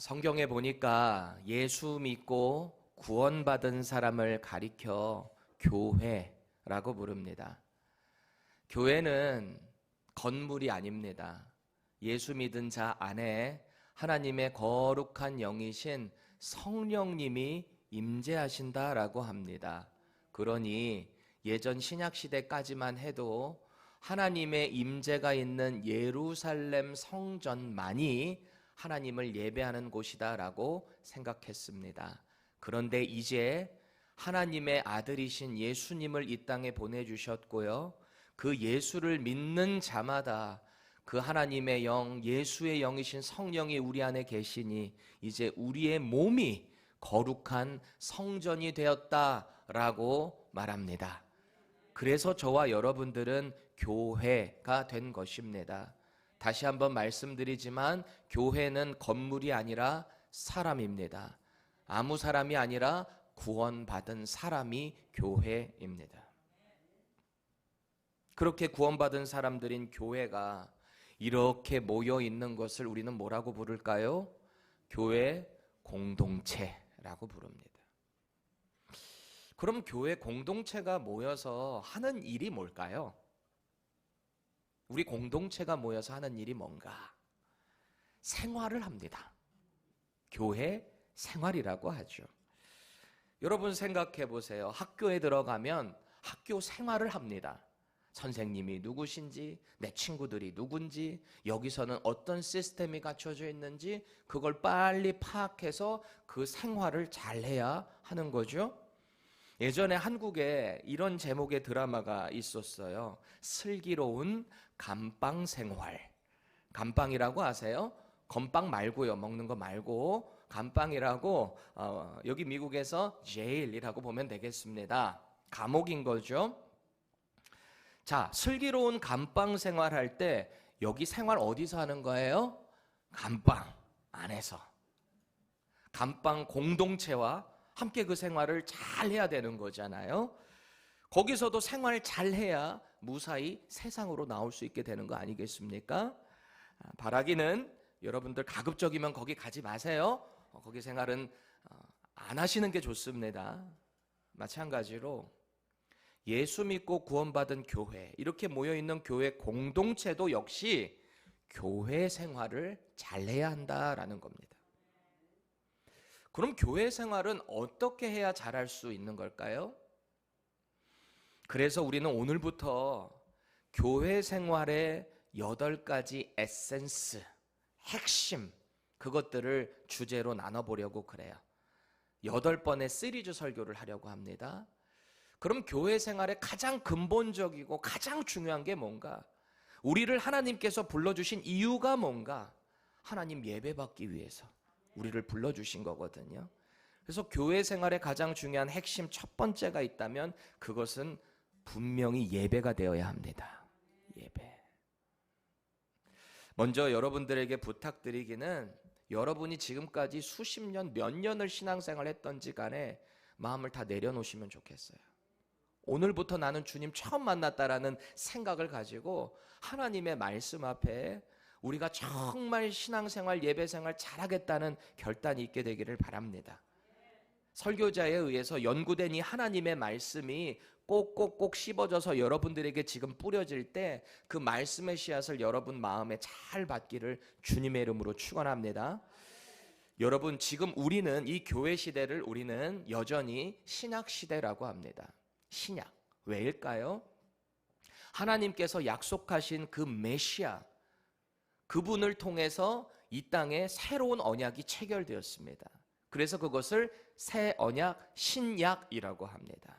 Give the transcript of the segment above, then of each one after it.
성경에 보니까 예수 믿고 구원받은 사람을 가리켜 교회라고 부릅니다. 교회는 건물이 아닙니다. 예수 믿은 자 안에 하나님의 거룩한 영이신 성령님이 임재하신다라고 합니다. 그러니 예전 신약시대까지만 해도 하나님의 임재가 있는 예루살렘 성전만이 하나님을 예배하는 곳이다라고 생각했습니다. 그런데 이제 하나님의 아들이신 예수님을 이 땅에 보내주셨고요, 그 예수를 믿는 자마다 그 하나님의 영, 예수의 영이신 성령이 우리 안에 계시니 이제 우리의 몸이 거룩한 성전이 되었다라고 말합니다. 그래서 저와 여러분들은 교회가 된 것입니다. 다시 한번 말씀드리지만 교회는 건물이 아니라 사람입니다. 아무 사람이 아니라 구원받은 사람이 교회입니다. 그렇게 구원받은 사람들인 교회가 이렇게 모여 있는 것을 우리는 뭐라고 부를까요? 교회 공동체라고 부릅니다. 그럼 교회 공동체가 모여서 하는 일이 뭘까요? 우리 공동체가 모여서 하는 일이 뭔가? 생활을 합니다. 교회 생활이라고 하죠. 여러분 생각해 보세요. 학교에 들어가면 학교 생활을 합니다. 선생님이 누구신지, 내 친구들이 누군지, 여기서는 어떤 시스템이 갖춰져 있는지 그걸 빨리 파악해서 그 생활을 잘해야 하는 거죠. 예전에 한국에 이런 제목의 드라마가 있었어요. 슬기로운 감방 생활. 감방이라고 아세요? 건빵 말고요. 먹는 거 말고 감방이라고, 여기 미국에서 제일이라고 보면 되겠습니다. 감옥인 거죠. 자, 슬기로운 감방 생활할 때 여기 생활 어디서 하는 거예요? 감방 안에서. 감방 공동체와 함께 그 생활을 잘 해야 되는 거잖아요. 거기서도 생활 잘 해야 무사히 세상으로 나올 수 있게 되는 거 아니겠습니까? 바라기는 여러분들 가급적이면 거기 가지 마세요. 거기 생활은 안 하시는 게 좋습니다. 마찬가지로 예수 믿고 구원받은 교회, 이렇게 모여있는 교회 공동체도 역시 교회 생활을 잘해야 한다라는 겁니다. 그럼 교회 생활은 어떻게 해야 잘할 수 있는 걸까요? 그래서 우리는 오늘부터 교회 생활의 8가지 에센스, 핵심, 그것들을 주제로 나눠보려고 그래요. 8번의 시리즈 설교를 하려고 합니다. 그럼 교회 생활의 가장 근본적이고 가장 중요한 게 뭔가? 우리를 하나님께서 불러주신 이유가 뭔가? 하나님 예배받기 위해서 우리를 불러주신 거거든요. 그래서 교회 생활의 가장 중요한 핵심 첫 번째가 있다면 그것은 분명히 예배가 되어야 합니다. 예배. 먼저 여러분들에게 부탁드리기는, 여러분이 지금까지 수십 년, 몇 년을 신앙생활 했던지 간에 마음을 다 내려놓으시면 좋겠어요. 오늘부터 나는 주님 처음 만났다라는 생각을 가지고 하나님의 말씀 앞에 우리가 정말 신앙생활, 예배생활 잘하겠다는 결단이 있게 되기를 바랍니다. 설교자에 의해서 연구된 이 하나님의 말씀이 꼭꼭꼭 씹어져서 여러분들에게 지금 뿌려질 때 그 말씀의 씨앗을 여러분 마음에 잘 받기를 주님의 이름으로 축원합니다. 여러분, 지금 우리는 이 교회 시대를 우리는 여전히 신약 시대라고 합니다. 신약. 왜일까요? 하나님께서 약속하신 그 메시아, 그분을 통해서 이 땅에 새로운 언약이 체결되었습니다. 그래서 그것을 새 언약, 신약이라고 합니다.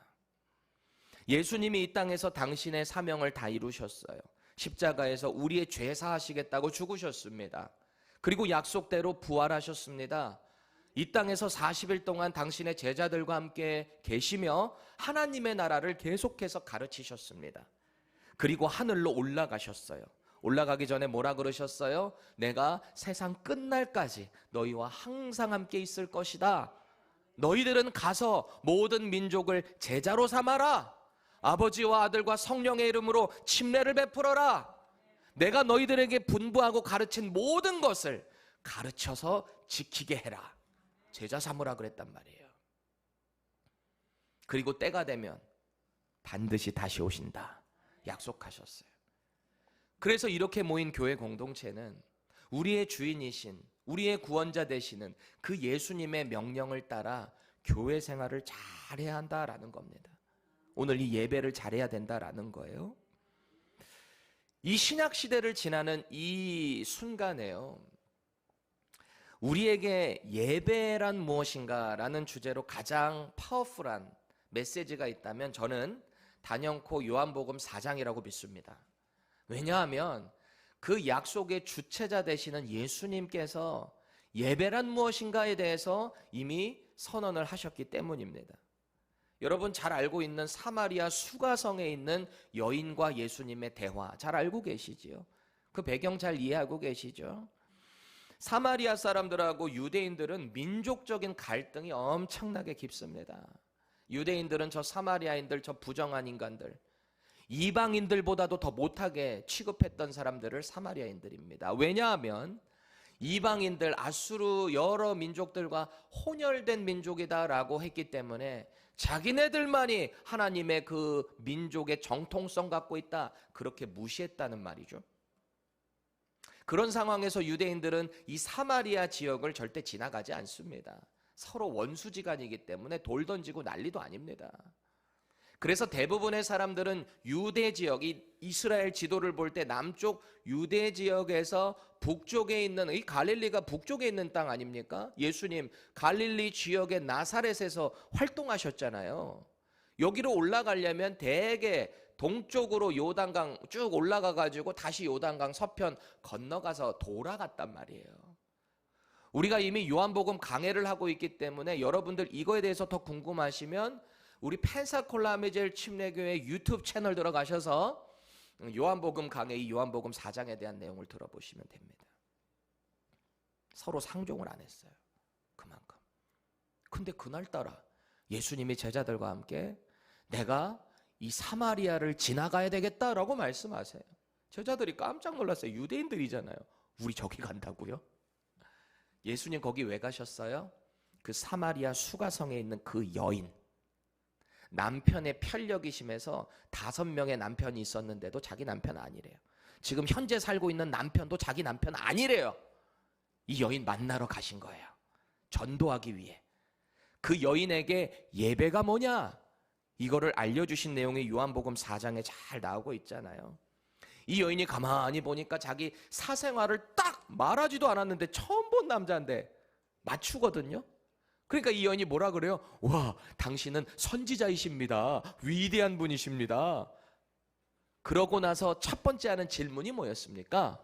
예수님이 이 땅에서 당신의 사명을 다 이루셨어요. 십자가에서 우리의 죄 사하시겠다고 죽으셨습니다. 그리고 약속대로 부활하셨습니다. 이 땅에서 40일 동안 당신의 제자들과 함께 계시며 하나님의 나라를 계속해서 가르치셨습니다. 그리고 하늘로 올라가셨어요. 올라가기 전에 뭐라 그러셨어요? 내가 세상 끝날까지 너희와 항상 함께 있을 것이다. 너희들은 가서 모든 민족을 제자로 삼아라. 아버지와 아들과 성령의 이름으로 침례를 베풀어라. 내가 너희들에게 분부하고 가르친 모든 것을 가르쳐서 지키게 해라. 제자 삼으라 그랬단 말이에요. 그리고 때가 되면 반드시 다시 오신다 약속하셨어요. 그래서 이렇게 모인 교회 공동체는 우리의 주인이신, 우리의 구원자 되시는 그 예수님의 명령을 따라 교회 생활을 잘해야 한다라는 겁니다. 오늘 이 예배를 잘해야 된다라는 거예요. 이 신약 시대를 지나는 이 순간에요, 우리에게 예배란 무엇인가라는 주제로 가장 파워풀한 메시지가 있다면 저는 단연코 요한복음 4장이라고 믿습니다. 왜냐하면 그 약속의 주체자 되시는 예수님께서 예배란 무엇인가에 대해서 이미 선언을 하셨기 때문입니다. 여러분 잘 알고 있는 사마리아 수가성에 있는 여인과 예수님의 대화 잘 알고 계시지요? 그 배경 잘 이해하고 계시죠? 사마리아 사람들하고 유대인들은 민족적인 갈등이 엄청나게 깊습니다. 유대인들은 저 사마리아인들, 저 부정한 인간들, 이방인들보다도 더 못하게 취급했던 사람들을 사마리아인들입니다. 왜냐하면 이방인들, 아수르 여러 민족들과 혼혈된 민족이다라고 했기 때문에 자기네들만이 하나님의 그 민족의 정통성 갖고 있다, 그렇게 무시했다는 말이죠. 그런 상황에서 유대인들은 이 사마리아 지역을 절대 지나가지 않습니다. 서로 원수지간이기 때문에 돌 던지고 난리도 아닙니다. 그래서 대부분의 사람들은 유대 지역, 이 이스라엘 지도를 볼 때 남쪽 유대 지역에서 북쪽에 있는, 이 갈릴리가 북쪽에 있는 땅 아닙니까? 예수님 갈릴리 지역의 나사렛에서 활동하셨잖아요. 여기로 올라가려면 대개 동쪽으로 요단강 쭉 올라가 가지고 다시 요단강 서편 건너가서 돌아갔단 말이에요. 우리가 이미 요한복음 강해를 하고 있기 때문에 여러분들 이거에 대해서 더 궁금하시면 우리 펜사콜라 메젤 침례교회 유튜브 채널 들어가셔서 요한복음 강해, 이 요한복음 4장에 대한 내용을 들어보시면 됩니다. 서로 상종을 안 했어요. 그만큼. 근데 그날따라 예수님이 제자들과 함께 내가 이 사마리아를 지나가야 되겠다라고 말씀하세요. 제자들이 깜짝 놀랐어요. 유대인들이잖아요. 우리 저기 간다고요? 예수님 거기 왜 가셨어요? 그 사마리아 수가성에 있는 그 여인, 남편의 편력이 심해서 5명의 남편이 있었는데도 자기 남편 아니래요. 지금 현재 살고 있는 남편도 자기 남편 아니래요. 이 여인 만나러 가신 거예요. 전도하기 위해. 그 여인에게 예배가 뭐냐? 이거를 알려주신 내용이 요한복음 4장에 잘 나오고 있잖아요. 이 여인이 가만히 보니까 자기 사생활을 딱 말하지도 않았는데 처음 본 남자인데 맞추거든요. 그러니까 이 여인이 뭐라 그래요? 와, 당신은 선지자이십니다. 위대한 분이십니다. 그러고 나서 첫 번째 하는 질문이 뭐였습니까?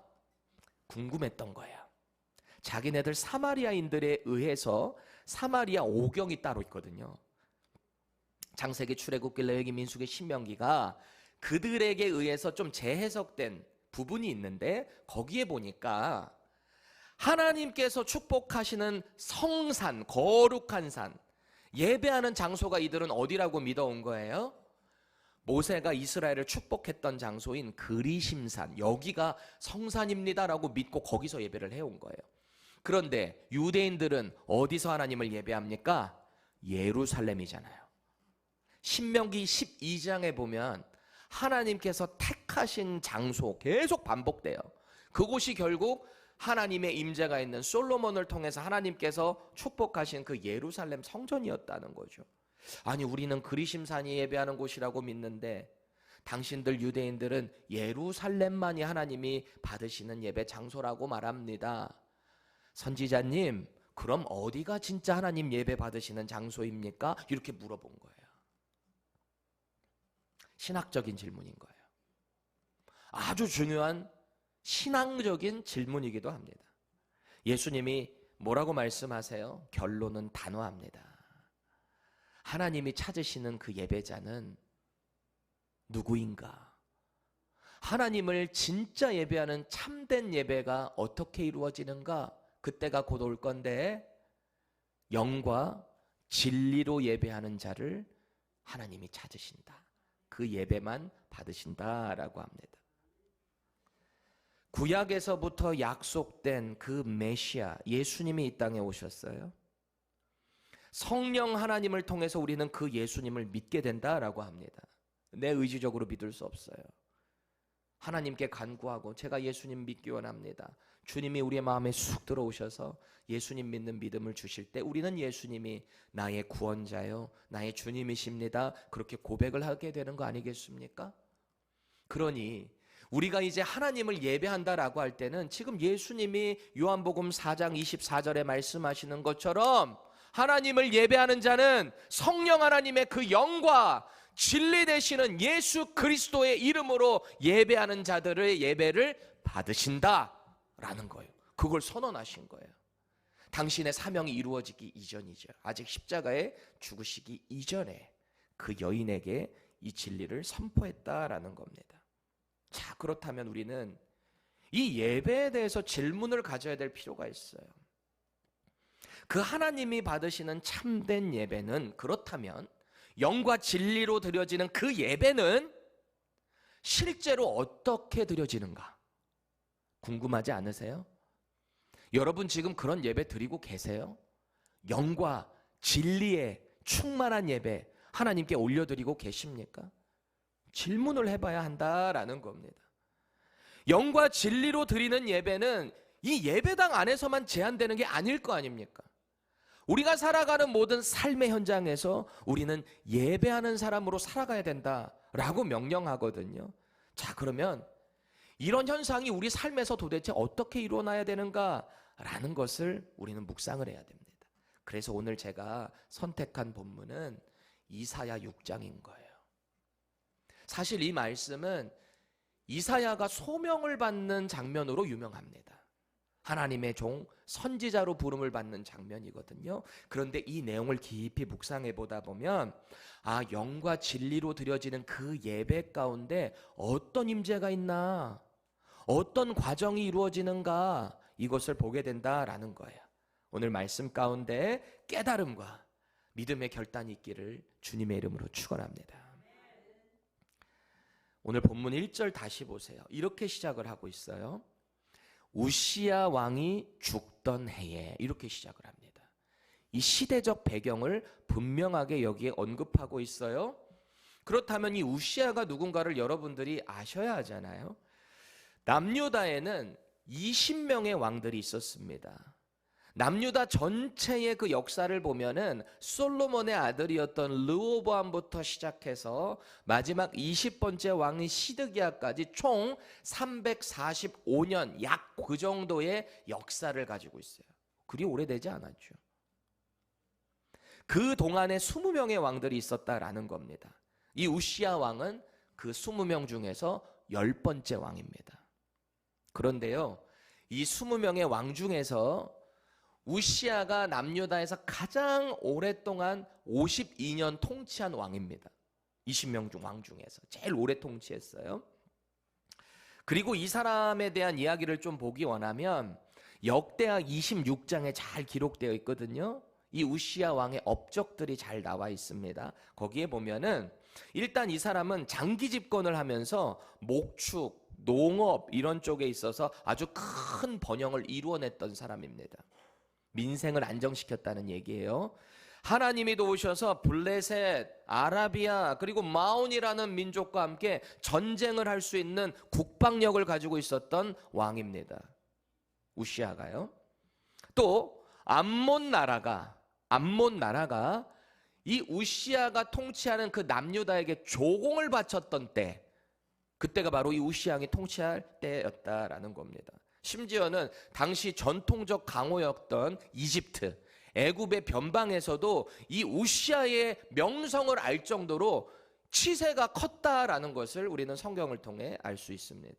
궁금했던 거예요. 자기네들 사마리아인들에 의해서 사마리아 오경이 따로 있거든요. 창세기, 출애굽기, 레위기, 민수기, 신명기가 그들에게 의해서 좀 재해석된 부분이 있는데 거기에 보니까 하나님께서 축복하시는 성산, 거룩한 산, 예배하는 장소가 이들은 어디라고 믿어온 거예요? 모세가 이스라엘을 축복했던 장소인 그리심산, 여기가 성산입니다라고 믿고 거기서 예배를 해온 거예요. 그런데 유대인들은 어디서 하나님을 예배합니까? 예루살렘이잖아요. 신명기 12장에 보면 하나님께서 택하신 장소 계속 반복돼요. 그곳이 결국 하나님의 임재가 있는 솔로몬을 통해서 하나님께서 축복하신 그 예루살렘 성전이었다는 거죠. 아니, 우리는 그리심산이 예배하는 곳이라고 믿는데 당신들 유대인들은 예루살렘만이 하나님이 받으시는 예배 장소라고 말합니다. 선지자님, 그럼 어디가 진짜 하나님 예배 받으시는 장소입니까? 이렇게 물어본 거예요. 신학적인 질문인 거예요. 아주 중요한 신앙적인 질문이기도 합니다. 예수님이 뭐라고 말씀하세요? 결론은 단호합니다. 하나님이 찾으시는 그 예배자는 누구인가? 하나님을 진짜 예배하는 참된 예배가 어떻게 이루어지는가? 그때가 곧 올 건데 영과 진리로 예배하는 자를 하나님이 찾으신다. 그 예배만 받으신다라고 합니다. 구약에서부터 약속된 그 메시아 예수님이 이 땅에 오셨어요. 성령 하나님을 통해서 우리는 그 예수님을 믿게 된다라고 합니다. 내 의지적으로 믿을 수 없어요. 하나님께 간구하고 제가 예수님 믿기 원합니다. 주님이 우리의 마음에 쑥 들어오셔서 예수님 믿는 믿음을 주실 때 우리는 예수님이 나의 구원자요, 나의 주님이십니다. 그렇게 고백을 하게 되는 거 아니겠습니까? 그러니 우리가 이제 하나님을 예배한다라고 할 때는 지금 예수님이 요한복음 4장 24절에 말씀하시는 것처럼 하나님을 예배하는 자는 성령 하나님의 그 영과 진리 되시는 예수 그리스도의 이름으로 예배하는 자들의 예배를 받으신다라는 거예요. 그걸 선언하신 거예요. 당신의 사명이 이루어지기 이전이죠. 아직 십자가에 죽으시기 이전에 그 여인에게 이 진리를 선포했다라는 겁니다. 자, 그렇다면 우리는 이 예배에 대해서 질문을 가져야 될 필요가 있어요. 그 하나님이 받으시는 참된 예배는, 그렇다면 영과 진리로 드려지는 그 예배는 실제로 어떻게 드려지는가? 궁금하지 않으세요? 여러분 지금 그런 예배 드리고 계세요? 영과 진리에 충만한 예배 하나님께 올려드리고 계십니까? 질문을 해봐야 한다라는 겁니다. 영과 진리로 드리는 예배는 이 예배당 안에서만 제한되는 게 아닐 거 아닙니까? 우리가 살아가는 모든 삶의 현장에서 우리는 예배하는 사람으로 살아가야 된다라고 명령하거든요. 자, 그러면 이런 현상이 우리 삶에서 도대체 어떻게 일어나야 되는가라는 것을 우리는 묵상을 해야 됩니다. 그래서 오늘 제가 선택한 본문은 이사야 6장인 거예요. 사실 이 말씀은 이사야가 소명을 받는 장면으로 유명합니다. 하나님의 종 선지자로 부름을 받는 장면이거든요. 그런데 이 내용을 깊이 묵상해 보다 보면 영과 진리로 드려지는 그 예배 가운데 어떤 임재가 있나, 어떤 과정이 이루어지는가, 이것을 보게 된다라는 거예요. 오늘 말씀 가운데 깨달음과 믿음의 결단이 있기를 주님의 이름으로 축원합니다. 오늘 본문 1절 다시 보세요. 이렇게 시작을 하고 있어요. 우시야 왕이 죽던 해에, 이렇게 시작을 합니다. 이 시대적 배경을 분명하게 여기에 언급하고 있어요. 그렇다면 이 우시야가 누군가를 여러분들이 아셔야 하잖아요. 남유다에는 20명의 왕들이 있었습니다. 남유다 전체의 그 역사를 보면은 솔로몬의 아들이었던 르호보암부터 시작해서 마지막 20번째 왕인 시드기야까지 총 345년 약 그 정도의 역사를 가지고 있어요. 그리 오래되지 않았죠. 그 동안에 20명의 왕들이 있었다라는 겁니다. 이 우시야 왕은 그 20명 중에서 10번째 왕입니다. 그런데요, 이 20명의 왕 중에서 우시야가 남유다에서 가장 오랫동안 52년 통치한 왕입니다. 20명 중 왕 중에서 제일 오래 통치했어요. 그리고 이 사람에 대한 이야기를 좀 보기 원하면 역대하 26장에 잘 기록되어 있거든요. 이 우시야 왕의 업적들이 잘 나와 있습니다. 거기에 보면은 일단 이 사람은 장기 집권을 하면서 목축, 농업 이런 쪽에 있어서 아주 큰 번영을 이루어냈던 사람입니다. 민생을 안정시켰다는 얘기예요. 하나님이 도우셔서 블레셋, 아라비아 그리고 마온이라는 민족과 함께 전쟁을 할 수 있는 국방력을 가지고 있었던 왕입니다. 우시야가요. 또 암몬 나라가 이 우시야가 통치하는 그 남유다에게 조공을 바쳤던 때, 그때가 바로 이 우시야 왕이 통치할 때였다라는 겁니다. 심지어는 당시 전통적 강호였던 이집트, 애굽의 변방에서도 이 우시야의 명성을 알 정도로 치세가 컸다라는 것을 우리는 성경을 통해 알 수 있습니다.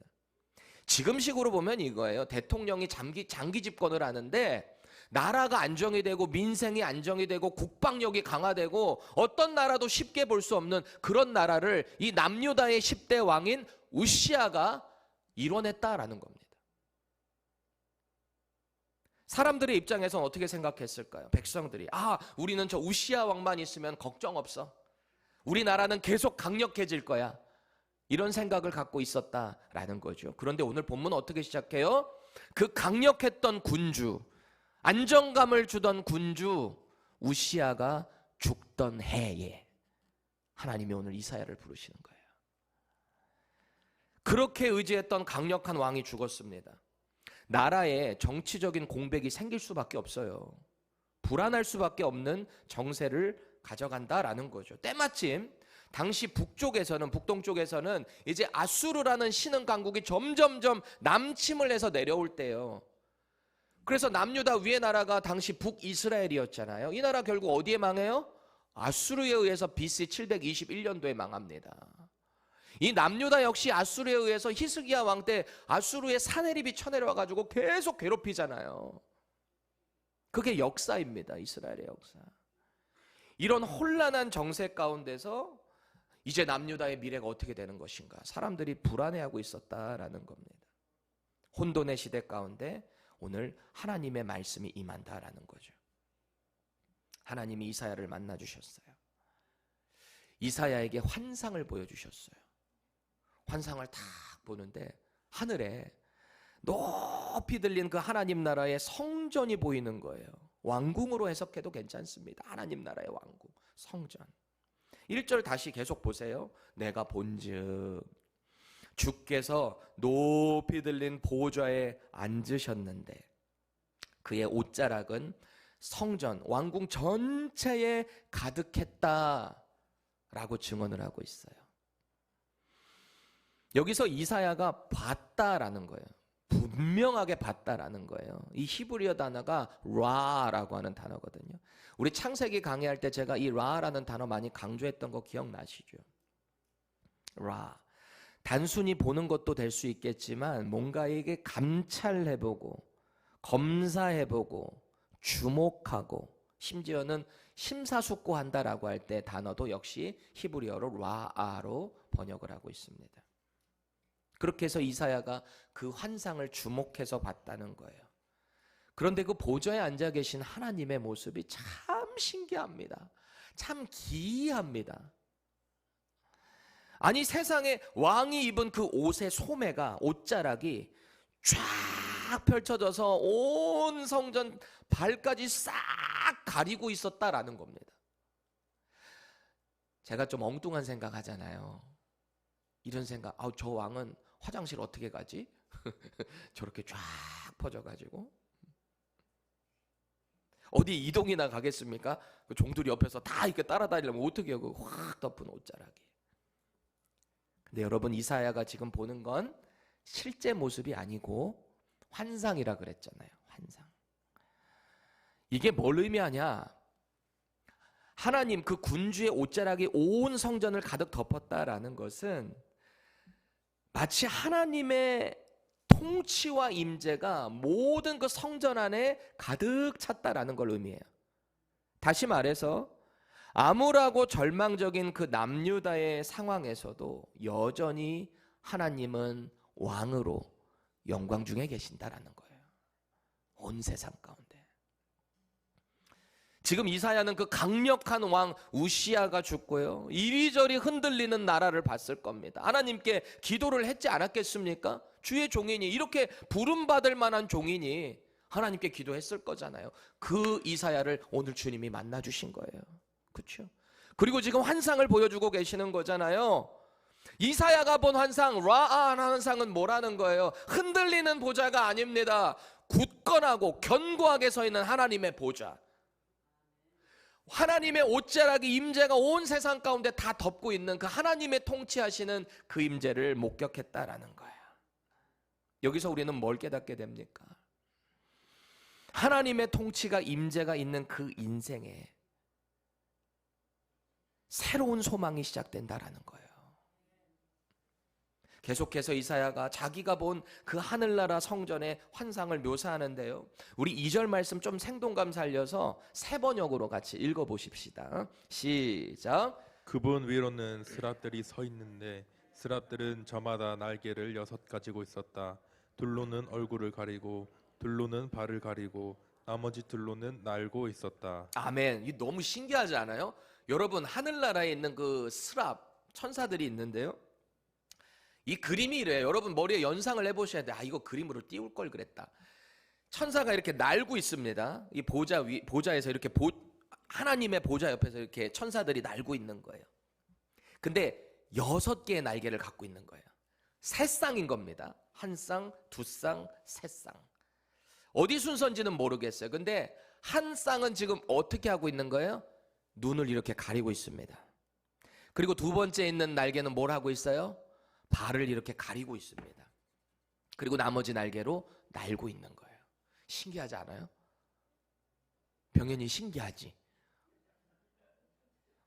지금식으로 보면 이거예요. 대통령이 장기 집권을 하는데 나라가 안정이 되고 민생이 안정이 되고 국방력이 강화되고 어떤 나라도 쉽게 볼 수 없는 그런 나라를 이 남유다의 10대 왕인 우시야가 이뤄냈다라는 겁니다. 사람들의 입장에서는 어떻게 생각했을까요? 백성들이 우리는 저 우시야 왕만 있으면 걱정 없어. 우리나라는 계속 강력해질 거야. 이런 생각을 갖고 있었다라는 거죠. 그런데 오늘 본문은 어떻게 시작해요? 그 강력했던 군주, 안정감을 주던 군주 우시아가 죽던 해에 하나님이 오늘 이사야를 부르시는 거예요. 그렇게 의지했던 강력한 왕이 죽었습니다. 나라에 정치적인 공백이 생길 수밖에 없어요. 불안할 수밖에 없는 정세를 가져간다라는 거죠. 때마침 당시 북동쪽에서는 이제 아수르라는 신흥 강국이 점점점 남침을 해서 내려올 때요. 그래서 남유다 위의 나라가 당시 북이스라엘이었잖아요. 이 나라 결국 어디에 망해요? 아수르에 의해서 BC 721년도에 망합니다. 이 남유다 역시 아수르에 의해서 히스기야 왕 때 아수르의 사내립이 쳐내려와가지고 계속 괴롭히잖아요. 그게 역사입니다. 이스라엘의 역사. 이런 혼란한 정세 가운데서 이제 남유다의 미래가 어떻게 되는 것인가, 사람들이 불안해하고 있었다라는 겁니다. 혼돈의 시대 가운데 오늘 하나님의 말씀이 임한다라는 거죠. 하나님이 이사야를 만나 주셨어요. 이사야에게 환상을 보여주셨어요. 환상을 딱 보는데 하늘에 높이 들린 그 하나님 나라의 성전이 보이는 거예요. 왕궁으로 해석해도 괜찮습니다. 하나님 나라의 왕궁, 성전. 1절 다시 계속 보세요. 내가 본즉 주께서 높이 들린 보좌에 앉으셨는데 그의 옷자락은 성전, 왕궁 전체에 가득했다라고 증언을 하고 있어요. 여기서 이사야가 봤다라는 거예요. 분명하게 봤다라는 거예요. 이 히브리어 단어가 라라고 하는 단어거든요. 우리 창세기 강의할 때 제가 이 라라는 단어 많이 강조했던 거 기억나시죠? 라. 단순히 보는 것도 될 수 있겠지만 뭔가에게 감찰해보고 검사해보고 주목하고 심지어는 심사숙고한다라고 할 때 단어도 역시 히브리어로 라아로 번역을 하고 있습니다. 그렇게 해서 이사야가 그 환상을 주목해서 봤다는 거예요. 그런데 그 보좌에 앉아 계신 하나님의 모습이 참 신기합니다. 참 기이합니다. 아니, 세상에 왕이 입은 그 옷의 소매가, 옷자락이 쫙 펼쳐져서 온 성전 발까지 싹 가리고 있었다라는 겁니다. 제가 좀 엉뚱한 생각 하잖아요. 이런 생각, 저 왕은 화장실 어떻게 가지? 저렇게 쫙 퍼져가지고 어디 이동이나 가겠습니까? 그 종들이 옆에서 다 이렇게 따라다니려면 어떻게 해요? 확 덮은 옷자락이. 근데 여러분, 이사야가 지금 보는 건 실제 모습이 아니고 환상이라 그랬잖아요. 환상. 이게 뭘 의미하냐? 하나님 그 군주의 옷자락이 온 성전을 가득 덮었다라는 것은 마치 하나님의 통치와 임재가 모든 그 성전 안에 가득 찼다라는 걸 의미해요. 다시 말해서 암울하고 절망적인 그 남유다의 상황에서도 여전히 하나님은 왕으로 영광 중에 계신다라는 거예요. 온 세상 가운데. 지금 이사야는 그 강력한 왕 우시아가 죽고요, 이리저리 흔들리는 나라를 봤을 겁니다. 하나님께 기도를 했지 않았겠습니까? 주의 종이니, 이렇게 부름받을 만한 종이니 하나님께 기도했을 거잖아요. 그 이사야를 오늘 주님이 만나 주신 거예요. 그렇죠? 그리고 지금 환상을 보여주고 계시는 거잖아요. 이사야가 본 환상, 라아한 환상은 뭐라는 거예요? 흔들리는 보좌가 아닙니다. 굳건하고 견고하게 서 있는 하나님의 보좌. 하나님의 옷자락이, 임재가 온 세상 가운데 다 덮고 있는 그 하나님의 통치하시는 그 임재를 목격했다라는 거예요. 여기서 우리는 뭘 깨닫게 됩니까? 하나님의 통치가, 임재가 있는 그 인생에 새로운 소망이 시작된다라는 거예요. 계속해서 이사야가 자기가 본 그 하늘나라 성전의 환상을 묘사하는데요, 우리 2절 말씀 좀 생동감 살려서 세 번역으로 같이 읽어보십시다. 시작. 그분 위로는 스랍들이 서 있는데 스랍들은 저마다 날개를 6 가지고 있었다. 둘로는 얼굴을 가리고 둘로는 발을 가리고 나머지 둘로는 날고 있었다. 아멘. 이 너무 신기하지 않아요? 여러분, 하늘나라에 있는 그 스랍 천사들이 있는데요, 이 그림이 이래요. 여러분 머리에 연상을 해보셔야 돼. 아, 이거 그림으로 띄울 걸 그랬다. 천사가 이렇게 날고 있습니다. 이 보좌에서 이렇게 하나님의 보좌 옆에서 이렇게 천사들이 날고 있는 거예요. 근데 6개의 날개를 갖고 있는 거예요. 세 쌍인 겁니다. 한 쌍, 두 쌍, 세 쌍. 어디 순서인지는 모르겠어요. 근데 한 쌍은 지금 어떻게 하고 있는 거예요? 눈을 이렇게 가리고 있습니다. 그리고 두 번째 있는 날개는 뭘 하고 있어요? 발을 이렇게 가리고 있습니다. 그리고 나머지 날개로 날고 있는 거예요. 신기하지 않아요? 병현이 신기하지?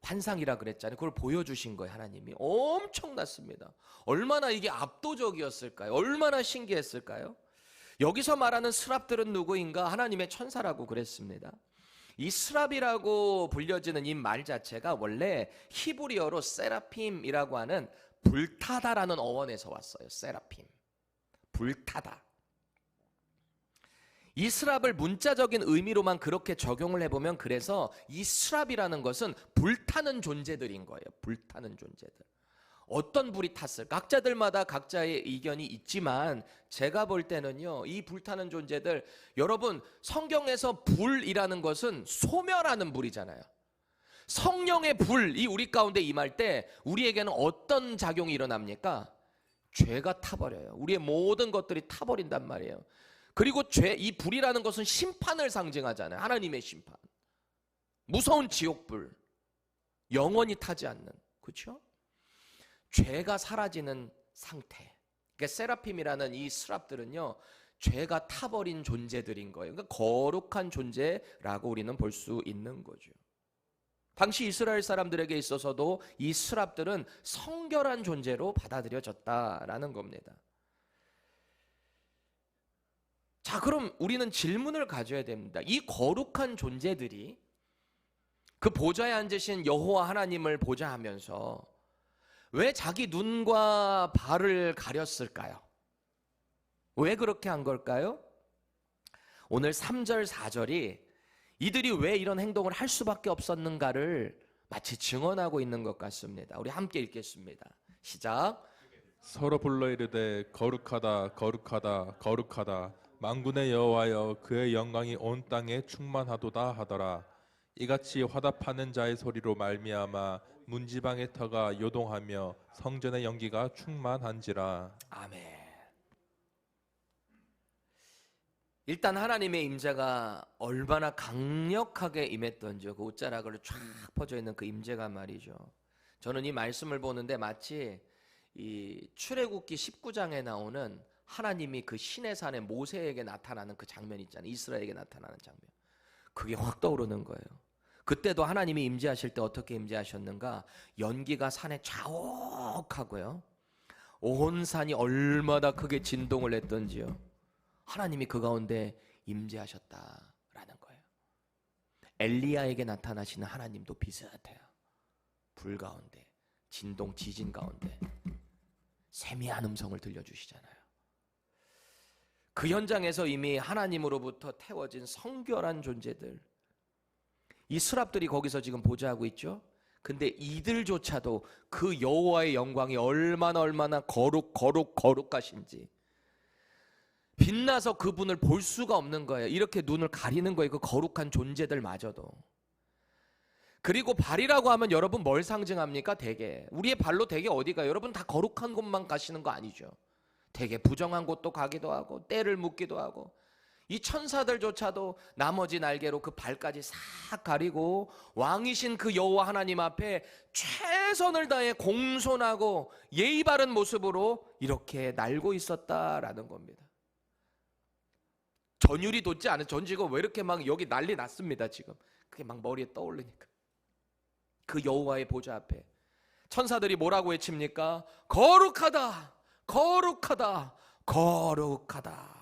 환상이라 그랬잖아요. 그걸 보여주신 거예요. 하나님이 엄청났습니다. 얼마나 이게 압도적이었을까요? 얼마나 신기했을까요? 여기서 말하는 스랍들은 누구인가? 하나님의 천사라고 그랬습니다. 이 스랍이라고 불려지는 이 말 자체가 원래 히브리어로 세라핌이라고 하는 불타다라는 어원에서 왔어요. 세라핌, 불타다. 이 스랍을 문자적인 의미로만 그렇게 적용을 해보면, 그래서 이 스랍이라는 것은 불타는 존재들인 거예요. 불타는 존재들. 어떤 불이 탔을까? 각자들마다 각자의 의견이 있지만 제가 볼 때는요, 이 불타는 존재들, 여러분 성경에서 불이라는 것은 소멸하는 불이잖아요. 성령의 불이 우리 가운데 임할 때 우리에게는 어떤 작용이 일어납니까? 죄가 타버려요. 우리의 모든 것들이 타버린단 말이에요. 그리고 이 불이라는 것은 심판을 상징하잖아요. 하나님의 심판. 무서운 지옥불. 영원히 타지 않는. 그렇죠? 죄가 사라지는 상태. 그러니까 세라핌이라는 이 스랍들은요, 죄가 타버린 존재들인 거예요. 그러니까 거룩한 존재라고 우리는 볼 수 있는 거죠. 당시 이스라엘 사람들에게 있어서도 이 스랍들은 성결한 존재로 받아들여졌다라는 겁니다. 자, 그럼 우리는 질문을 가져야 됩니다. 이 거룩한 존재들이 그 보좌에 앉으신 여호와 하나님을 보자 하면서 왜 자기 눈과 발을 가렸을까요? 왜 그렇게 한 걸까요? 오늘 3절 4절이 이들이 왜 이런 행동을 할 수밖에 없었는가를 마치 증언하고 있는 것 같습니다. 우리 함께 읽겠습니다. 시작. 서로 불러 이르되 거룩하다 거룩하다 거룩하다 만군의 여호와여 그의 영광이 온 땅에 충만하도다 하더라. 이같이 화답하는 자의 소리로 말미암아 문지방의 터가 요동하며 성전의 연기가 충만한지라. 아멘. 일단 하나님의 임재가 얼마나 강력하게 임했던지요. 그 옷자락으로 쫙 퍼져 있는 그 임재가 말이죠. 저는 이 말씀을 보는데 마치 이 출애굽기 19장에 나오는 하나님이 그 시내산에 모세에게 나타나는 그 장면 있잖아요. 이스라엘에게 나타나는 장면. 그게 확 떠오르는 거예요. 그때도 하나님이 임재하실 때 어떻게 임재하셨는가? 연기가 산에 자욱하고요. 온 산이 얼마나 크게 진동을 했던지요. 하나님이 그 가운데 임재하셨다라는 거예요. 엘리야에게 나타나시는 하나님도 비슷해요. 불 가운데, 진동, 지진 가운데 세미한 음성을 들려주시잖아요. 그 현장에서 이미 하나님으로부터 태워진 성결한 존재들, 이 스랍들이 거기서 지금 보좌하고 있죠. 근데 이들조차도 그 여호와의 영광이 얼마나 거룩하신지 빛나서 그분을 볼 수가 없는 거예요. 이렇게 눈을 가리는 거예요. 그 거룩한 존재들마저도. 그리고 발이라고 하면 여러분 뭘 상징합니까? 대개 우리의 발로 대개 어디 가요? 여러분 다 거룩한 곳만 가시는 거 아니죠. 되게 부정한 곳도 가기도 하고 때를 묻기도 하고, 이 천사들조차도 나머지 날개로 그 발까지 싹 가리고 왕이신 그 여호와 하나님 앞에 최선을 다해 공손하고 예의 바른 모습으로 이렇게 날고 있었다라는 겁니다. 전율이 돋지 않은 전지가 왜 이렇게 막 여기 난리 났습니다. 지금 그게 막 머리에 떠오르니까. 그 여호와의 보좌 앞에 천사들이 뭐라고 외칩니까? 거룩하다 거룩하다 거룩하다.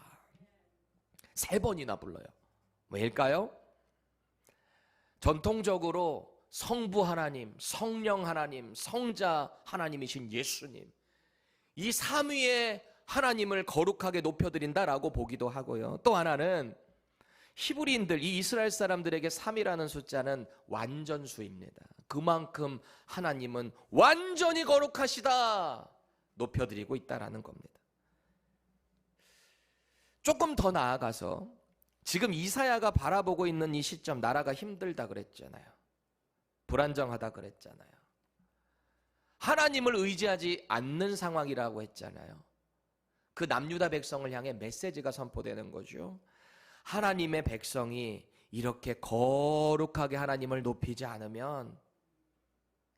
3번이나 불러요. 왜일까요? 전통적으로 성부 하나님, 성령 하나님, 성자 하나님이신 예수님, 이 삼위의 하나님을 거룩하게 높여드린다라고 보기도 하고요. 또 하나는 히브리인들, 이 이스라엘 사람들에게 3이라는 숫자는 완전수입니다. 그만큼 하나님은 완전히 거룩하시다. 높여드리고 있다라는 겁니다. 조금 더 나아가서 지금 이사야가 바라보고 있는 이 시점, 나라가 힘들다 그랬잖아요. 불안정하다 그랬잖아요. 하나님을 의지하지 않는 상황이라고 했잖아요. 그 남유다 백성을 향해 메시지가 선포되는 거죠. 하나님의 백성이 이렇게 거룩하게 하나님을 높이지 않으면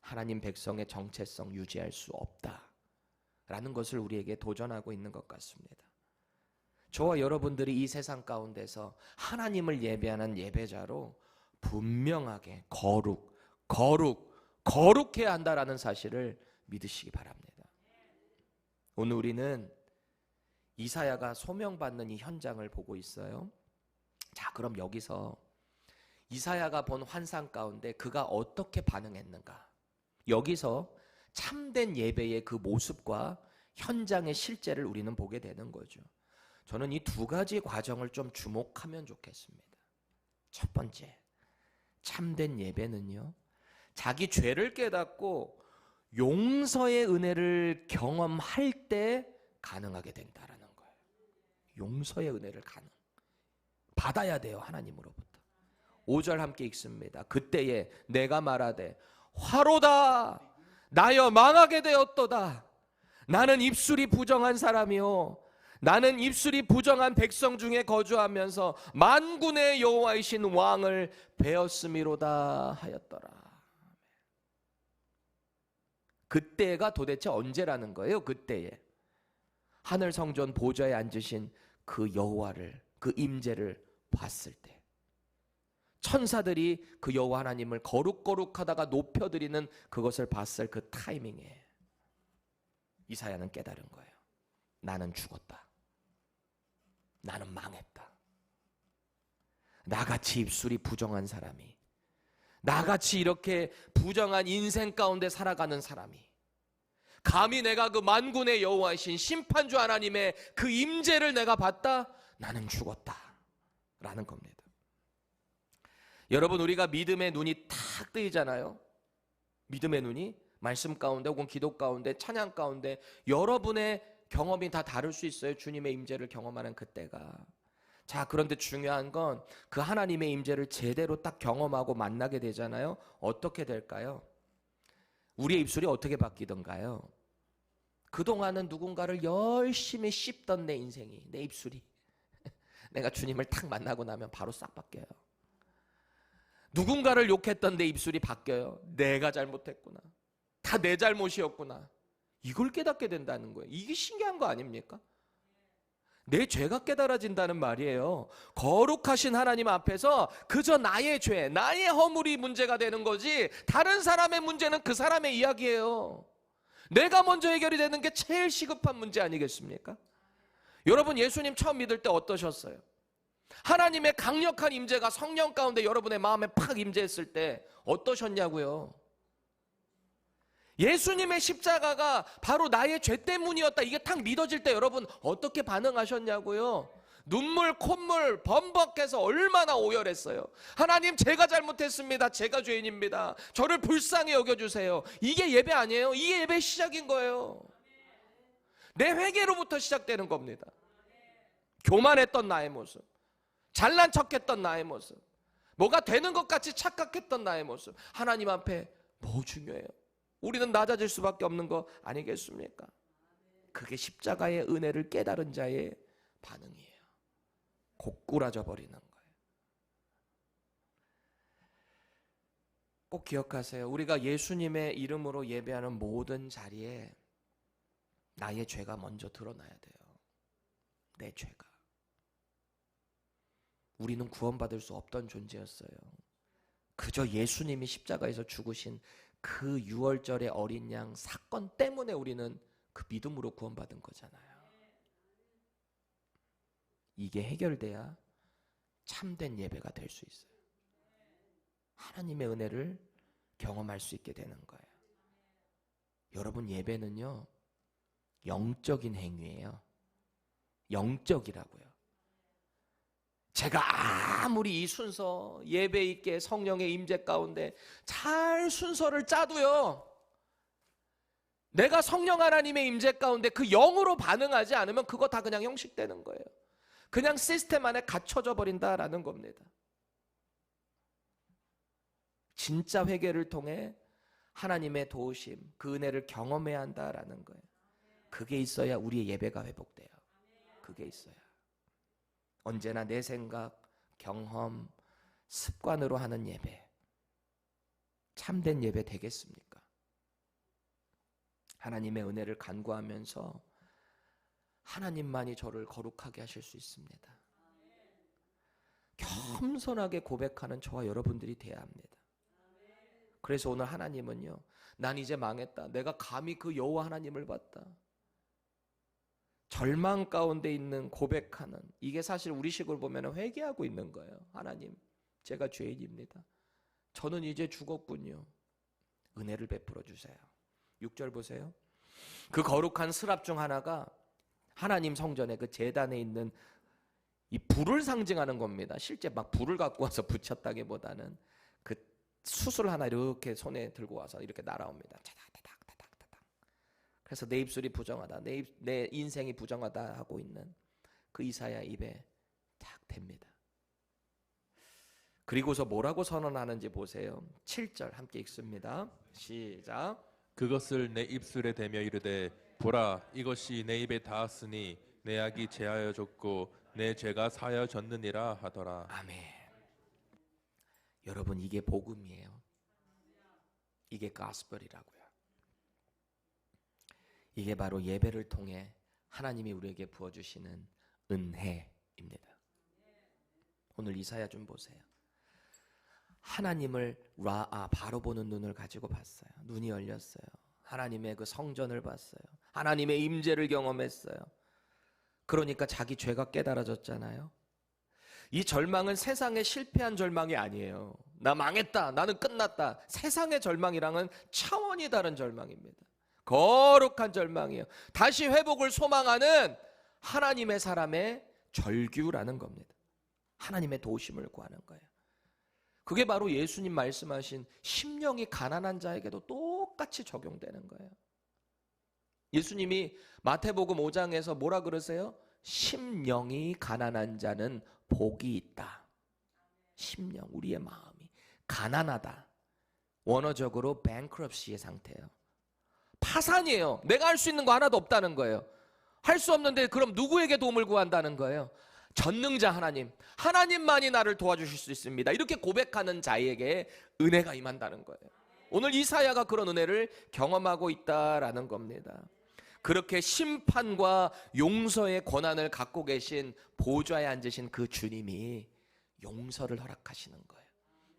하나님 백성의 정체성 유지할 수 없다라는 것을 우리에게 도전하고 있는 것 같습니다. 저와 여러분들이 이 세상 가운데서 하나님을 예배하는 예배자로 분명하게 거룩해야 한다라는 사실을 믿으시기 바랍니다. 오늘 우리는 이사야가 소명받는 이 현장을 보고 있어요. 자, 그럼 여기서 이사야가 본 환상 가운데 그가 어떻게 반응했는가? 여기서 참된 예배의 그 모습과 현장의 실제를 우리는 보게 되는 거죠. 저는 이 두 가지 과정을 좀 주목하면 좋겠습니다. 첫 번째, 참된 예배는요, 자기 죄를 깨닫고 용서의 은혜를 경험할 때 가능하게 된다라는 거예요. 용서의 은혜를 받아야 돼요, 하나님으로부터. 5절 함께 읽습니다. 그때에 내가 말하되 화로다 나여 망하게 되었도다. 나는 입술이 부정한 사람이요 나는 입술이 부정한 백성 중에 거주하면서 만군의 여호와이신 왕을 배었음이로다 하였더라. 그때가 도대체 언제라는 거예요? 그때에 하늘 성전 보좌에 앉으신 그 여호와를, 그 임재를 봤을 때, 천사들이 그 여호와 하나님을 거룩하다가 높여드리는 그것을 봤을 그 타이밍에 이사야는 깨달은 거예요. 나는 죽었다. 나는 망했다. 나같이 입술이 부정한 사람이, 나같이 이렇게 부정한 인생 가운데 살아가는 사람이 감히 내가 그 만군의 여호와이신 심판주 하나님의 그 임재를 내가 봤다? 나는 죽었다 라는 겁니다. 여러분, 우리가 믿음의 눈이 탁 뜨이잖아요. 믿음의 눈이 말씀 가운데 혹은 기도 가운데 찬양 가운데 여러분의 경험이 다 다를 수 있어요. 주님의 임재를 경험하는 그때가. 자, 그런데 중요한 건 그 하나님의 임재를 제대로 딱 경험하고 만나게 되잖아요. 어떻게 될까요? 우리의 입술이 어떻게 바뀌던가요? 그동안은 누군가를 열심히 씹던 내 인생이, 내 입술이 내가 주님을 탁 만나고 나면 바로 싹 바뀌어요. 누군가를 욕했던 내 입술이 바뀌어요. 내가 잘못했구나. 다 내 잘못이었구나. 이걸 깨닫게 된다는 거예요. 이게 신기한 거 아닙니까? 내 죄가 깨달아진다는 말이에요. 거룩하신 하나님 앞에서 그저 나의 죄, 나의 허물이 문제가 되는 거지 다른 사람의 문제는 그 사람의 이야기예요. 내가 먼저 해결이 되는 게 제일 시급한 문제 아니겠습니까? 여러분, 예수님 처음 믿을 때 어떠셨어요? 하나님의 강력한 임재가 성령 가운데 여러분의 마음에 팍 임재했을 때 어떠셨냐고요? 예수님의 십자가가 바로 나의 죄 때문이었다, 이게 탁 믿어질 때 여러분 어떻게 반응하셨냐고요? 눈물 콧물 범벅해서 얼마나 오열했어요. 하나님, 제가 잘못했습니다. 제가 죄인입니다. 저를 불쌍히 여겨주세요. 이게 예배 아니에요? 이게 예배의 시작인 거예요. 내 회개로부터 시작되는 겁니다. 교만했던 나의 모습, 잘난 척했던 나의 모습, 뭐가 되는 것 같이 착각했던 나의 모습, 하나님 앞에 뭐 중요해요? 우리는 낮아질 수밖에 없는 거 아니겠습니까? 그게 십자가의 은혜를 깨달은 자의 반응이에요. 고꾸라져 버리는 거예요. 꼭 기억하세요. 우리가 예수님의 이름으로 예배하는 모든 자리에 나의 죄가 먼저 드러나야 돼요. 내 죄가. 우리는 구원받을 수 없던 존재였어요. 그저 예수님이 십자가에서 죽으신 그 6월절의 어린 양 사건 때문에 우리는 그 믿음으로 구원받은 거잖아요. 이게 해결돼야 참된 예배가 될 수 있어요. 하나님의 은혜를 경험할 수 있게 되는 거예요. 여러분, 예배는요, 영적인 행위예요. 영적이라고요. 제가 아무리 이 순서 예배 있게 성령의 임재 가운데 잘 순서를 짜도요, 내가 성령 하나님의 임재 가운데 그 영으로 반응하지 않으면 그거 다 그냥 형식되는 거예요. 그냥 시스템 안에 갇혀져 버린다라는 겁니다. 진짜 회개를 통해 하나님의 도우심, 그 은혜를 경험해야 한다라는 거예요. 그게 있어야 우리의 예배가 회복돼요. 그게 있어야. 언제나 내 생각, 경험, 습관으로 하는 예배, 참된 예배 되겠습니까? 하나님의 은혜를 간구하면서 하나님만이 저를 거룩하게 하실 수 있습니다. 겸손하게 고백하는 저와 여러분들이 돼야 합니다. 그래서 오늘 하나님은요, 난 이제 망했다. 내가 감히 그 여호와 하나님을 봤다. 절망 가운데 있는 고백하는, 이게 사실 우리식으로 보면 회개하고 있는 거예요. 하나님, 제가 죄인입니다. 저는 이제 죽었군요. 은혜를 베풀어 주세요. 6절 보세요. 그 거룩한 스랍 중 하나가 하나님 성전의 그 제단에 있는 이 불을 상징하는 겁니다. 실제 막 불을 갖고 와서 붙였다기보다는 그 숯을 하나 이렇게 손에 들고 와서 이렇게 날아옵니다. 타닥타닥타닥타닥. 그래서 내 입술이 부정하다, 내 인생이 부정하다 하고 있는 그 이사야 입에 딱 댑니다. 그리고서 뭐라고 선언하는지 보세요. 7절 함께 읽습니다. 시작. 그것을 내 입술에 대며 이르되 보라 이것이 내 입에 닿았으니 내 악이 제하여졌고 내 죄가 사하여졌느니라 하더라. 아멘. 여러분, 이게 복음이에요. 이게 가스펠이라고요. 이게 바로 예배를 통해 하나님이 우리에게 부어주시는 은혜입니다. 오늘 이사야 좀 보세요. 하나님을 바로 보는 눈을 가지고 봤어요. 눈이 열렸어요. 하나님의 그 성전을 봤어요. 하나님의 임재를 경험했어요. 그러니까 자기 죄가 깨달아졌잖아요. 이 절망은 세상의 실패한 절망이 아니에요. 나 망했다, 나는 끝났다. 세상의 절망이랑은 차원이 다른 절망입니다. 거룩한 절망이에요. 다시 회복을 소망하는 하나님의 사람의 절규라는 겁니다. 하나님의 도우심을 구하는 거예요. 그게 바로 예수님 말씀하신 심령이 가난한 자에게도 똑같이 적용되는 거예요. 예수님이 마태복음 5장에서 뭐라 그러세요? 심령이 가난한 자는 복이 있다. 심령, 우리의 마음이 가난하다. 원어적으로 bankruptcy의 상태예요. 파산이에요. 내가 할 수 있는 거 하나도 없다는 거예요. 할 수 없는데 그럼 누구에게 도움을 구한다는 거예요? 전능자 하나님, 하나님만이 나를 도와주실 수 있습니다. 이렇게 고백하는 자에게 은혜가 임한다는 거예요. 오늘 이사야가 그런 은혜를 경험하고 있다라는 겁니다. 그렇게 심판과 용서의 권한을 갖고 계신 보좌에 앉으신 그 주님이 용서를 허락하시는 거예요.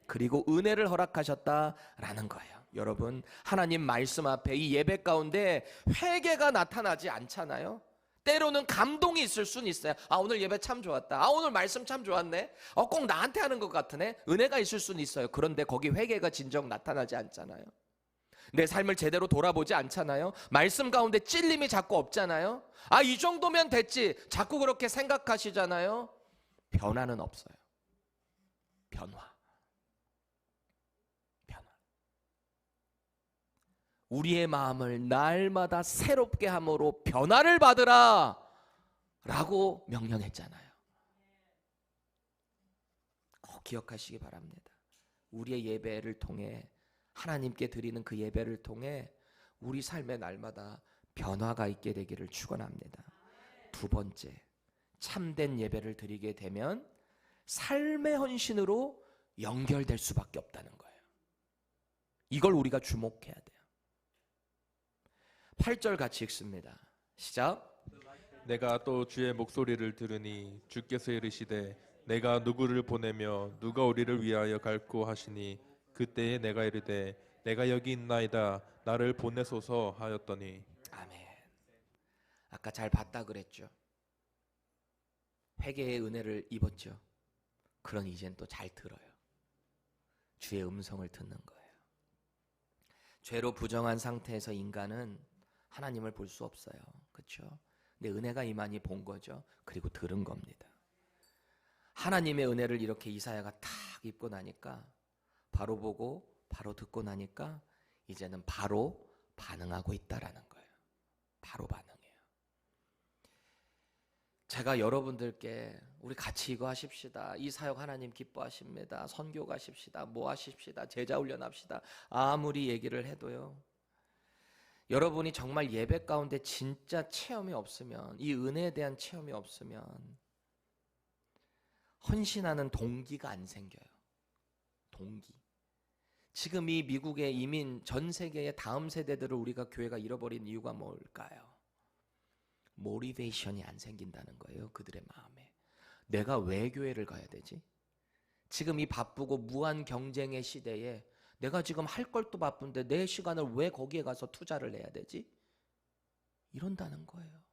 그리고 은혜를 허락하셨다라는 거예요. 여러분, 하나님 말씀 앞에 이 예배 가운데 회개가 나타나지 않잖아요. 때로는 감동이 있을 수는 있어요. 오늘 예배 참 좋았다. 오늘 말씀 참 좋았네. 꼭 나한테 하는 것 같으네. 은혜가 있을 수는 있어요. 그런데 거기 회개가 진정 나타나지 않잖아요. 내 삶을 제대로 돌아보지 않잖아요. 말씀 가운데 찔림이 자꾸 없잖아요. 이 정도면 됐지. 자꾸 그렇게 생각하시잖아요. 변화는 없어요. 변화. 우리의 마음을 날마다 새롭게 함으로 변화를 받으라 라고 명령했잖아요. 꼭 기억하시기 바랍니다. 우리의 예배를 통해, 하나님께 드리는 그 예배를 통해 우리 삶의 날마다 변화가 있게 되기를 축원합니다. 두 번째, 참된 예배를 드리게 되면 삶의 헌신으로 연결될 수밖에 없다는 거예요. 이걸 우리가 주목해야 돼요. 8절 같이 읽습니다. 시작. 내가 또 주의 목소리를 들으니 주께서 이르시되 내가 누구를 보내며 누가 우리를 위하여 갈고 하시니 그때에 내가 이르되 내가 여기 있나이다 나를 보내소서 하였더니. 아멘. 아까 잘 봤다 그랬죠. 회개의 은혜를 입었죠. 그러니 이젠 또 잘 들어요. 주의 음성을 듣는 거예요. 죄로 부정한 상태에서 인간은 하나님을 볼 수 없어요. 그렇죠? 근데 은혜가 이만히 본 거죠. 그리고 들은 겁니다. 하나님의 은혜를 이렇게 이사야가 탁 입고 나니까, 바로 보고 바로 듣고 나니까 이제는 바로 반응하고 있다라는 거예요. 바로 반응해요. 제가 여러분들께 우리 같이 이거 하십시다. 이 사역 하나님 기뻐하십니다. 선교 가십시다. 뭐 하십시다. 제자 훈련합시다. 아무리 얘기를 해도요. 여러분이 정말 예배 가운데 진짜 체험이 없으면, 이 은혜에 대한 체험이 없으면 헌신하는 동기가 안 생겨요. 동기. 지금 이 미국의 이민 전 세계의 다음 세대들을 우리가 교회가 잃어버린 이유가 뭘까요? 모티베이션이 안 생긴다는 거예요. 그들의 마음에. 내가 왜 교회를 가야 되지? 지금 이 바쁘고 무한 경쟁의 시대에 내가 지금 할 걸 또 바쁜데 내 시간을 왜 거기에 가서 투자를 해야 되지? 이런다는 거예요.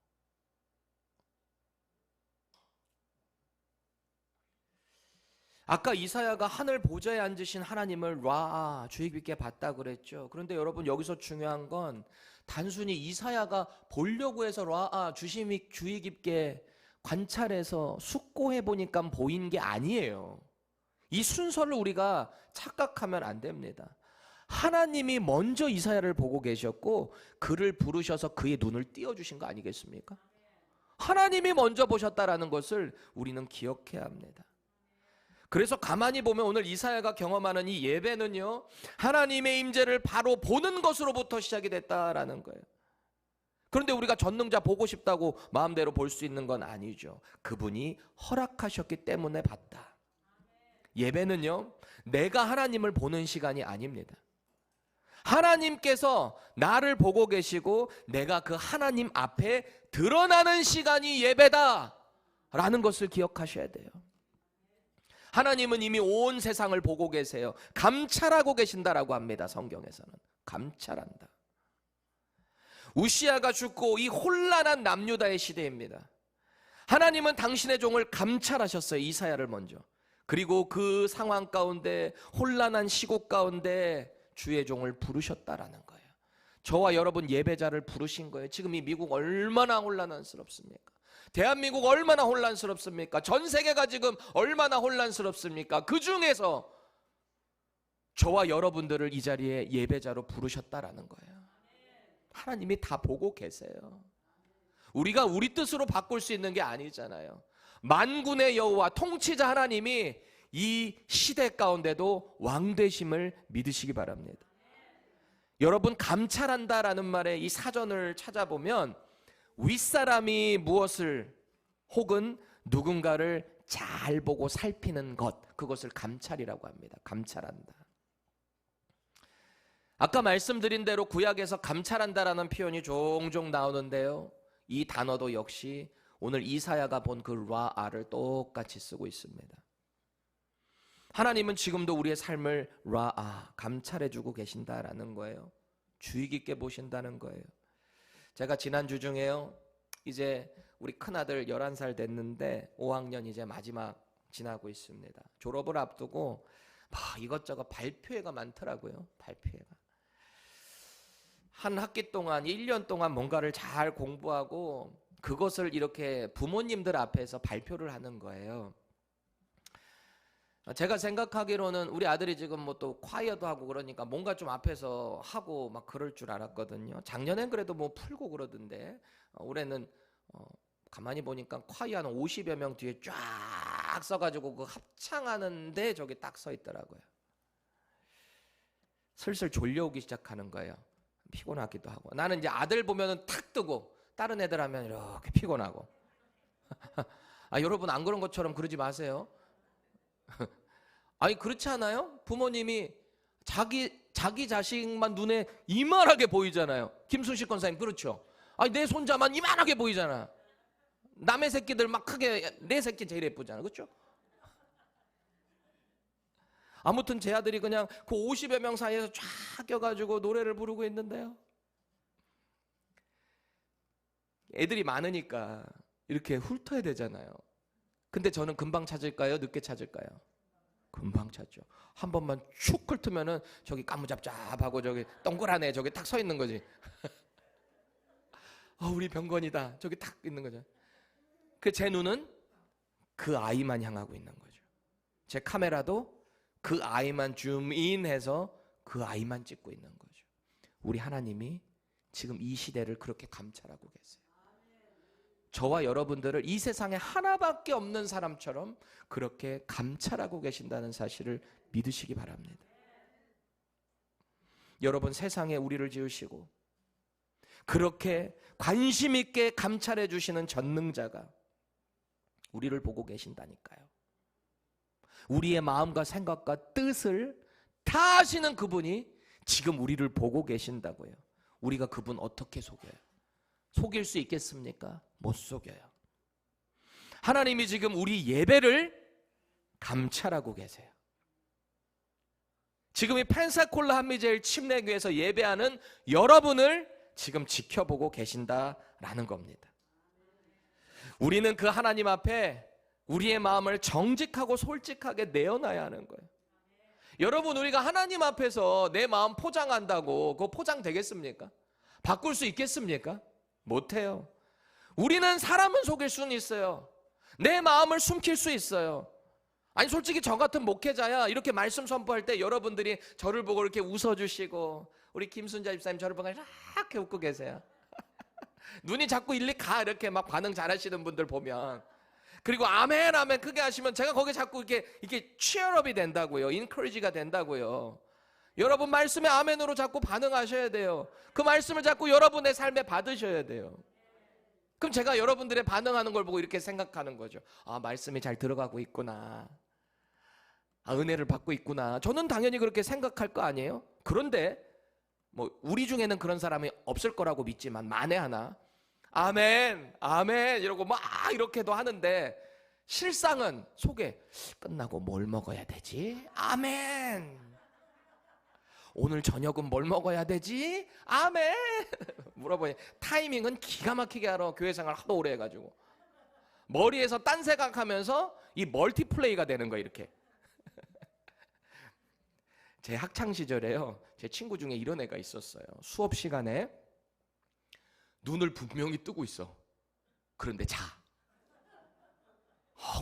아까 이사야가 하늘 보좌에 앉으신 하나님을 라 주의 깊게 봤다 그랬죠. 그런데 여러분 여기서 중요한 건 단순히 이사야가 보려고 해서 라 주의 깊게 관찰해서 숙고해 보니까 보인 게 아니에요. 이 순서를 우리가 착각하면 안 됩니다. 하나님이 먼저 이사야를 보고 계셨고 그를 부르셔서 그의 눈을 띄워주신 거 아니겠습니까? 하나님이 먼저 보셨다라는 것을 우리는 기억해야 합니다. 그래서 가만히 보면 오늘 이사야가 경험하는 이 예배는요, 하나님의 임재를 바로 보는 것으로부터 시작이 됐다라는 거예요. 그런데 우리가 전능자 보고 싶다고 마음대로 볼 수 있는 건 아니죠. 그분이 허락하셨기 때문에 봤다. 예배는요, 내가 하나님을 보는 시간이 아닙니다. 하나님께서 나를 보고 계시고 내가 그 하나님 앞에 드러나는 시간이 예배다라는 것을 기억하셔야 돼요. 하나님은 이미 온 세상을 보고 계세요. 감찰하고 계신다라고 합니다. 성경에서는 감찰한다. 우시아가 죽고 이 혼란한 남유다의 시대입니다. 하나님은 당신의 종을 감찰하셨어요. 이사야를 먼저. 그리고 그 상황 가운데 혼란한 시국 가운데 주의 종을 부르셨다라는 거예요. 저와 여러분 예배자를 부르신 거예요. 지금 이 미국 얼마나 혼란스럽습니까? 대한민국 얼마나 혼란스럽습니까? 전 세계가 지금 얼마나 혼란스럽습니까? 그 중에서 저와 여러분들을 이 자리에 예배자로 부르셨다라는 거예요. 하나님이 다 보고 계세요. 우리가 우리 뜻으로 바꿀 수 있는 게 아니잖아요. 만군의 여호와 통치자 하나님이 이 시대 가운데도 왕 되심을 믿으시기 바랍니다. 여러분 감찰한다라는 말에 이 사전을 찾아보면 윗사람이 무엇을 혹은 누군가를 잘 보고 살피는 것, 그것을 감찰이라고 합니다. 감찰한다. 아까 말씀드린 대로 구약에서 감찰한다라는 표현이 종종 나오는데요, 이 단어도 역시 오늘 이사야가 본 그 라아를 똑같이 쓰고 있습니다. 하나님은 지금도 우리의 삶을 라아 감찰해주고 계신다라는 거예요. 주의 깊게 보신다는 거예요. 제가 지난주 중에요, 이제 우리 큰아들 11살 됐는데 5학년 이제 마지막 지나고 있습니다. 졸업을 앞두고 이것저것 발표회가 많더라고요. 발표회가. 한 학기 동안 1년 동안 뭔가를 잘 공부하고 그것을 이렇게 부모님들 앞에서 발표를 하는 거예요. 제가 생각하기로는 우리 아들이 지금 뭐 또 콰이어도 하고 그러니까 뭔가 좀 앞에서 하고 막 그럴 줄 알았거든요. 작년엔 그래도 뭐 풀고 그러던데 올해는 가만히 보니까 콰이어 한 50여 명 뒤에 쫙 써가지고 그 합창하는데 저기 딱 서 있더라고요. 슬슬 졸려오기 시작하는 거예요. 피곤하기도 하고. 나는 이제 아들 보면은 탁 뜨고 다른 애들 하면 이렇게 피곤하고. 여러분 안 그런 것처럼 그러지 마세요. 아니 그렇지 않아요? 부모님이 자기 자식만 눈에 이만하게 보이잖아요. 김순식 권사님 그렇죠? 아니 내 손자만 이만하게 보이잖아. 남의 새끼들 막 크게, 내 새끼 제일 예쁘잖아. 그렇죠? 아무튼 제 아들이 그냥 그 50여 명 사이에서 쫙 껴가지고 노래를 부르고 있는데요, 애들이 많으니까 이렇게 훑어야 되잖아요. 근데 저는 금방 찾을까요? 늦게 찾을까요? 금방 찾죠. 한 번만 축 훑으면은 저기 까무잡잡하고 저기 동그란 애 저기 딱 서 있는 거지. 우리 병건이다. 저기 딱 있는 거죠. 그 제 눈은 그 아이만 향하고 있는 거죠. 제 카메라도 그 아이만 줌인해서 그 아이만 찍고 있는 거죠. 우리 하나님이 지금 이 시대를 그렇게 감찰하고 계세요. 저와 여러분들을 이 세상에 하나밖에 없는 사람처럼 그렇게 감찰하고 계신다는 사실을 믿으시기 바랍니다. 여러분, 세상에 우리를 지으시고 그렇게 관심 있게 감찰해 주시는 전능자가 우리를 보고 계신다니까요. 우리의 마음과 생각과 뜻을 다 아시는 그분이 지금 우리를 보고 계신다고요. 우리가 그분 어떻게 속여요? 속일 수 있겠습니까? 못 속여요. 하나님이 지금 우리 예배를 감찰하고 계세요. 지금 이 펜사콜라 한미제일 침례교회에서 예배하는 여러분을 지금 지켜보고 계신다라는 겁니다. 우리는 그 하나님 앞에 우리의 마음을 정직하고 솔직하게 내어놔야 하는 거예요. 여러분, 우리가 하나님 앞에서 내 마음 포장한다고 그거 포장 되겠습니까? 바꿀 수 있겠습니까? 못해요. 우리는 사람은 속일 수는 있어요. 내 마음을 숨길 수 있어요. 아니, 솔직히 저 같은 목회자야 이렇게 말씀 선포할 때 여러분들이 저를 보고 이렇게 웃어주시고, 우리 김순자 집사님 저를 보고 이렇게 웃고 계세요. 눈이 자꾸 일리 가, 이렇게 막 반응 잘하시는 분들 보면. 그리고 아멘 아멘 크게 하시면 제가 거기에 자꾸 이렇게 취업이 된다고요. 인커리지가 된다고요. 여러분 말씀에 아멘으로 자꾸 반응하셔야 돼요. 그 말씀을 자꾸 여러분의 삶에 받으셔야 돼요. 그럼 제가 여러분들의 반응하는 걸 보고 이렇게 생각하는 거죠. 아, 말씀이 잘 들어가고 있구나. 아, 은혜를 받고 있구나. 저는 당연히 그렇게 생각할 거 아니에요? 그런데 뭐 우리 중에는 그런 사람이 없을 거라고 믿지만 만에 하나 아멘 아멘 이러고 막 이렇게도 하는데 실상은 속에 끝나고 뭘 먹어야 되지? 아멘. 오늘 저녁은 뭘 먹어야 되지? 아멘. 물어보니 타이밍은 기가 막히게 알아. 교회 생활 하도 오래 해가지고 머리에서 딴 생각하면서 이 멀티플레이가 되는 거예요. 이렇게. 제 학창 시절에요, 제 친구 중에 이런 애가 있었어요. 수업 시간에 눈을 분명히 뜨고 있어. 그런데 자.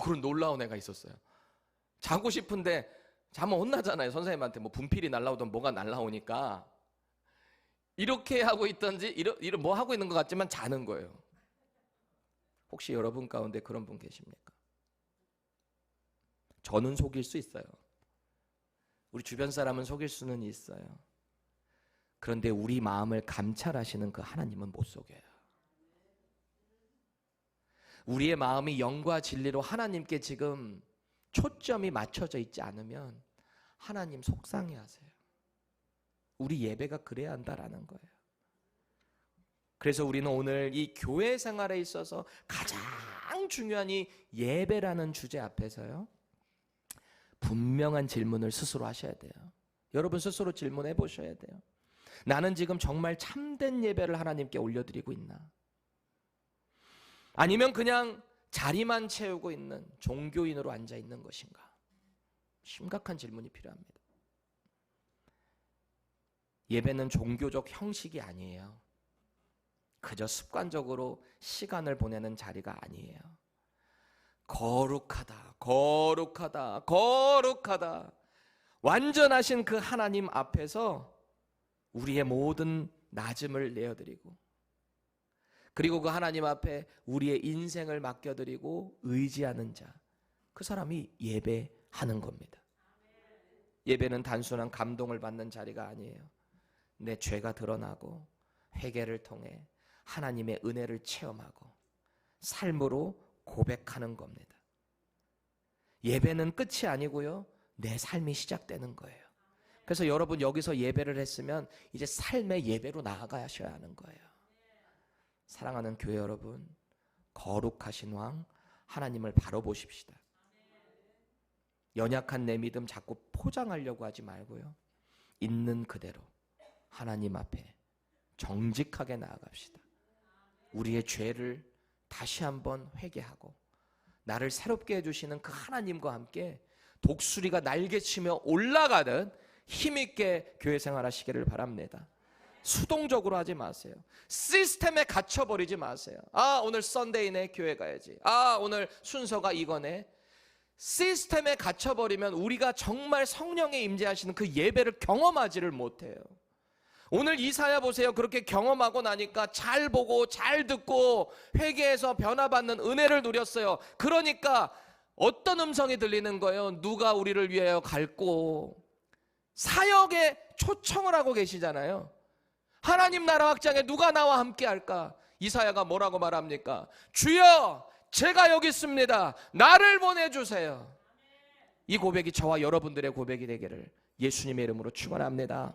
그런 놀라운 애가 있었어요. 자고 싶은데 자면 혼나잖아요. 선생님한테 뭐 분필이 날라오든 뭐가 날라오니까 이렇게 하고 있던지 이런 뭐 하고 있는 것 같지만 자는 거예요. 혹시 여러분 가운데 그런 분 계십니까? 저는 속일 수 있어요. 우리 주변 사람은 속일 수는 있어요. 그런데 우리 마음을 감찰하시는 그 하나님은 못 속여요. 우리의 마음이 영과 진리로 하나님께 지금 초점이 맞춰져 있지 않으면 하나님 속상해하세요. 우리 예배가 그래야 한다라는 거예요. 그래서 우리는 오늘 이 교회 생활에 있어서 가장 중요한 이 예배라는 주제 앞에서요, 분명한 질문을 스스로 하셔야 돼요. 여러분 스스로 질문해 보셔야 돼요. 나는 지금 정말 참된 예배를 하나님께 올려드리고 있나? 아니면 그냥 자리만 채우고 있는 종교인으로 앉아 있는 것인가? 심각한 질문이 필요합니다. 예배는 종교적 형식이 아니에요. 그저 습관적으로 시간을 보내는 자리가 아니에요. 거룩하다, 거룩하다, 거룩하다. 완전하신 그 하나님 앞에서 우리의 모든 낮음을 내어드리고, 그리고 그 하나님 앞에 우리의 인생을 맡겨드리고 의지하는 자, 그 사람이 예배하는 겁니다. 예배는 단순한 감동을 받는 자리가 아니에요. 내 죄가 드러나고 회개를 통해 하나님의 은혜를 체험하고 삶으로 고백하는 겁니다. 예배는 끝이 아니고요, 내 삶이 시작되는 거예요. 그래서 여러분 여기서 예배를 했으면 이제 삶의 예배로 나아가셔야 하는 거예요. 사랑하는 교회 여러분, 거룩하신 왕 하나님을 바로 보십시다. 연약한 내 믿음 자꾸 포장하려고 하지 말고요, 있는 그대로 하나님 앞에 정직하게 나아갑시다. 우리의 죄를 다시 한번 회개하고 나를 새롭게 해주시는 그 하나님과 함께 독수리가 날개치며 올라가는 힘있게 교회 생활하시기를 바랍니다. 수동적으로 하지 마세요. 시스템에 갇혀버리지 마세요. 아, 오늘 썬데이네, 교회 가야지. 아, 오늘 순서가 이거네. 시스템에 갇혀버리면 우리가 정말 성령의 임재하시는 그 예배를 경험하지를 못해요. 오늘 이사야 보세요. 그렇게 경험하고 나니까 잘 보고 잘 듣고 회개해서 변화받는 은혜를 누렸어요. 그러니까 어떤 음성이 들리는 거예요? 누가 우리를 위하여 갈고, 사역에 초청을 하고 계시잖아요. 하나님 나라 확장에 누가 나와 함께 할까? 이사야가 뭐라고 말합니까? 주여, 제가 여기 있습니다. 나를 보내주세요. 이 고백이 저와 여러분들의 고백이 되기를 예수님의 이름으로 축원합니다.